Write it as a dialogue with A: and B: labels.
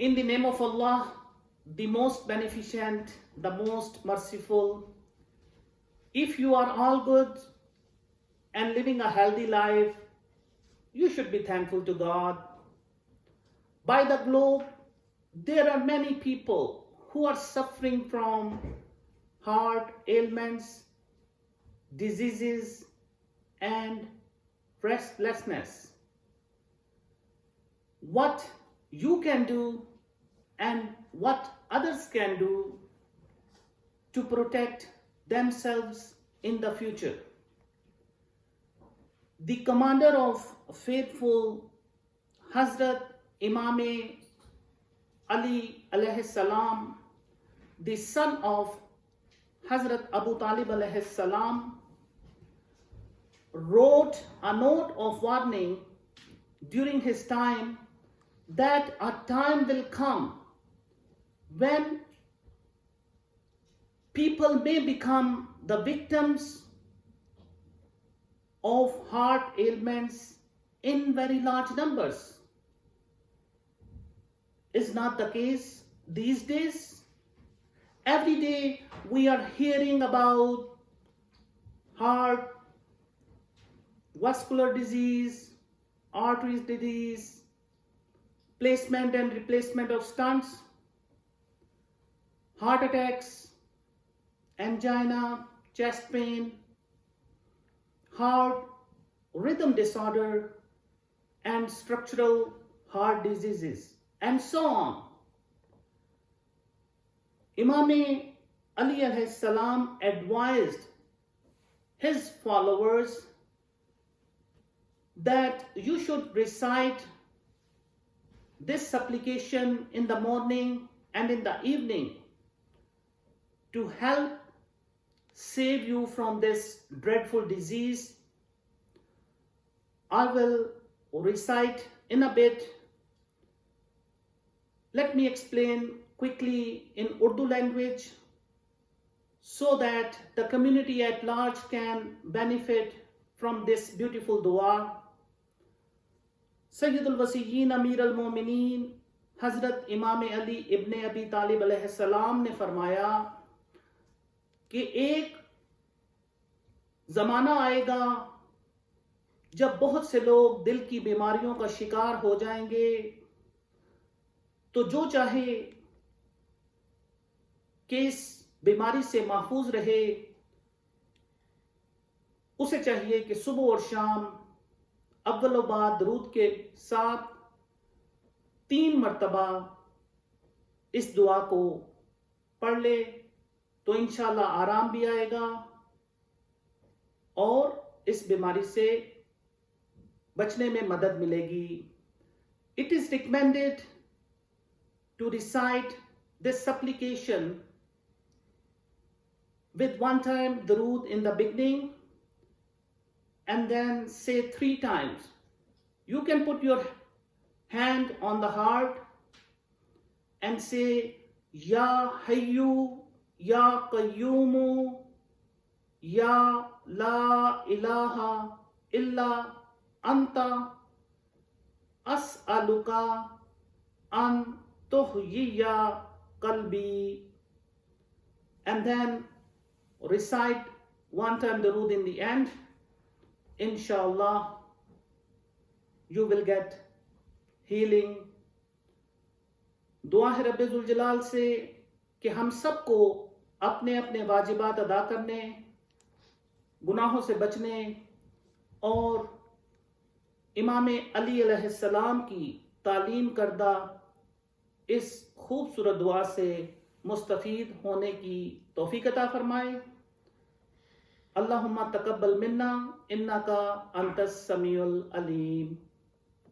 A: In the name of Allah, the most beneficent, the most merciful, if you are all good and living a healthy life, you should be thankful to God. By the globe, there are many people who are suffering from heart ailments, diseases, and restlessness. What you can do and what others can do to protect themselves in the future. The commander of faithful, Hazrat Imam Ali alayhi salam, the son of Hazrat Abu Talib alayhi salam, wrote a note of warning during his time that a time will come when people may become the victims of heart ailments in very large numbers. Is not the case these days? Every day we are hearing about heart, vascular disease, arteries disease, placement and replacement of stents, heart attacks, angina, chest pain, heart rhythm disorder, and structural heart diseases, and so on. Imam Ali alayhi salam advised his followers that you should recite this supplication in the morning and in the evening to help save you from this dreadful disease. I will recite in a bit. Let me explain quickly in Urdu language so that the community at large can benefit from this beautiful dua. Sayyidul Wasiyyin Amir al-Mu'mineen Hazrat Imam Ali ibn Abi Talib alayhi salam ने फरमाया कि एक ज़माना आएगा जब बहुत से लोग दिल की बीमारियों का शिकार हो जाएंगे, तो जो चाहे कि इस बीमारी से महफूज रहे, उसे चाहिए कि सुबह और शाम अव्वल व बाद दरूद के साथ 3 मरतबा इस दुआ को पढ़ ले, तो इंशाल्लाह आराम भी आएगा और इस बीमारी से बचने में मदद मिलेगी. It is recommended to recite this supplication with 1 time durood in the beginning and then say 3 times. You can put your hand on the heart and say Ya Hayyu Ya Qayyumu Ya La ilaha illa anta as'aluka an tuhyiya qalbi, and then recite 1 time durood in the end. Inshallah, you will get healing. दुआ है रब्बे जुल जलाल से कि हम सबको अपने अपने वाजिबात अदा करने, गुनाहों से बचने और इमाम अली अलैहिस्सलाम की तालीम करदा इस खूबसूरत दुआ से मुस्तफीद होने की तौफीक अता फरमाए. अल्लाहुम्मा तकब्बल मिन्ना इन्नका अंतस समीउल अलीम.